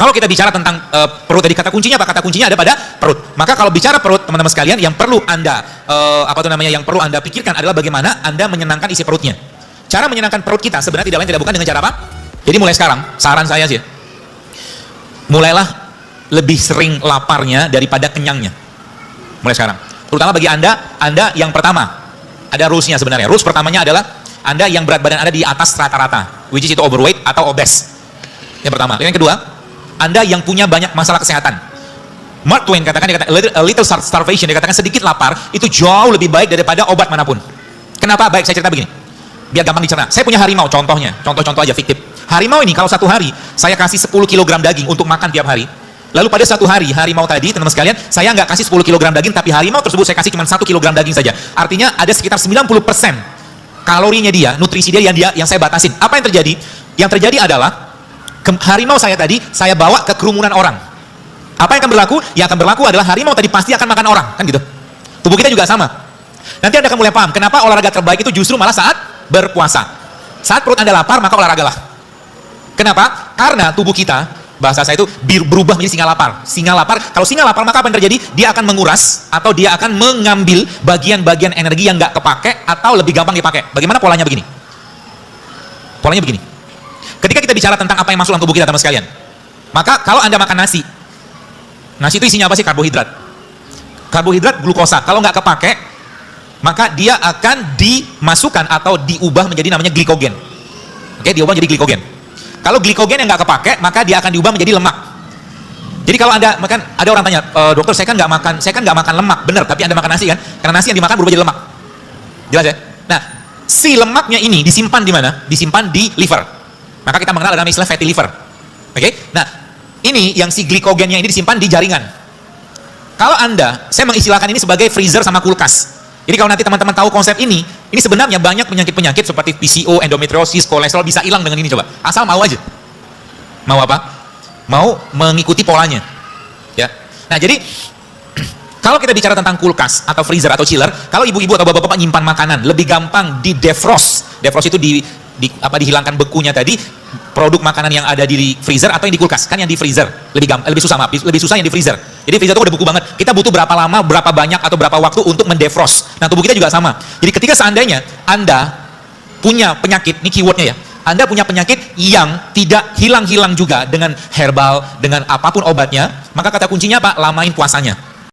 Kalau kita bicara tentang perut tadi, kata kuncinya apa? Kata kuncinya ada pada perut. Maka kalau bicara perut, teman-teman sekalian, yang perlu Anda yang perlu Anda pikirkan adalah bagaimana Anda menyenangkan isi perutnya. Cara menyenangkan perut kita sebenarnya tidak lain tidak bukan dengan cara apa? Jadi mulai sekarang, saran saya sih, mulailah lebih sering laparnya daripada kenyangnya. Mulai sekarang. Terutama bagi Anda yang pertama, ada rules-nya sebenarnya. Rules pertamanya adalah Anda yang berat badan Anda di atas rata-rata, which is itu overweight atau obese. Yang pertama. Yang kedua, Anda yang punya banyak masalah kesehatan. Mark Twain katakan, dia katakan a little starvation, dia katakan sedikit lapar itu jauh lebih baik daripada obat manapun. Kenapa baik? Saya cerita begini, biar gampang dicerna. Saya punya harimau, contohnya, contoh aja fiktif. Harimau ini kalau satu hari saya kasih 10 kg daging untuk makan tiap hari, lalu pada satu hari harimau tadi, teman-teman sekalian, saya nggak kasih 10 kg daging, tapi harimau tersebut saya kasih cuma 1 kg daging saja. Artinya ada sekitar 90% kalorinya dia, nutrisi dia yang saya batasin. Apa yang terjadi? Yang terjadi adalah harimau saya tadi saya bawa ke kerumunan orang. Apa yang akan berlaku? Yang akan berlaku adalah harimau tadi pasti akan makan orang, kan gitu. Tubuh kita juga sama. Nanti Anda akan mulai paham kenapa olahraga terbaik itu justru malah saat berpuasa. Saat perut Anda lapar, maka olahragalah. Kenapa? Karena tubuh kita, bahasa saya itu berubah menjadi singa lapar. Singa lapar, kalau singa lapar maka apa yang terjadi? Dia akan menguras atau dia akan mengambil bagian-bagian energi yang nggak kepake atau lebih gampang dipakai. Bagaimana polanya begini? Polanya begini. Ketika kita bicara tentang apa yang masuk dalam tubuh kita, teman sekalian, maka kalau Anda makan nasi itu isinya apa sih? Karbohidrat. Karbohidrat, glukosa. Kalau nggak kepake, maka dia akan dimasukkan atau diubah menjadi namanya glikogen. Oke, diubah menjadi glikogen. Kalau glikogen yang nggak kepake, maka dia akan diubah menjadi lemak. Jadi kalau Anda makan, ada orang tanya, dokter saya kan nggak makan lemak, benar, tapi Anda makan nasi kan? Karena nasi yang dimakan berubah jadi lemak. Jelas ya? Nah, si lemaknya ini disimpan di mana? Disimpan di liver. Maka kita mengenal dengan istilah fatty liver. Oke? Nah, ini yang si glikogennya ini disimpan di jaringan. Kalau Anda, saya mengistilahkan ini sebagai freezer sama kulkas. Jadi kalau nanti teman-teman tahu konsep ini sebenarnya banyak penyakit-penyakit seperti PCO, endometriosis, kolesterol bisa hilang dengan ini, coba. Asal mau aja. Mau apa? Mau mengikuti polanya. Ya. Nah, jadi kalau kita bicara tentang kulkas atau freezer atau chiller, kalau ibu-ibu atau bapak-bapak nyimpan makanan, lebih gampang di defrost. Defrost itu dihilangkan bekunya tadi, produk makanan yang ada di freezer atau yang di kulkas. Kan yang di freezer lebih susah yang di freezer. Jadi freezer itu udah beku banget. Kita butuh berapa lama, berapa banyak atau berapa waktu untuk mendefrost. Nah, tubuh kita juga sama. Jadi ketika seandainya Anda punya penyakit, ini keywordnya ya, Anda punya penyakit yang tidak hilang-hilang juga dengan herbal, dengan apapun obatnya, maka kata kuncinya apa? Lamain puasanya.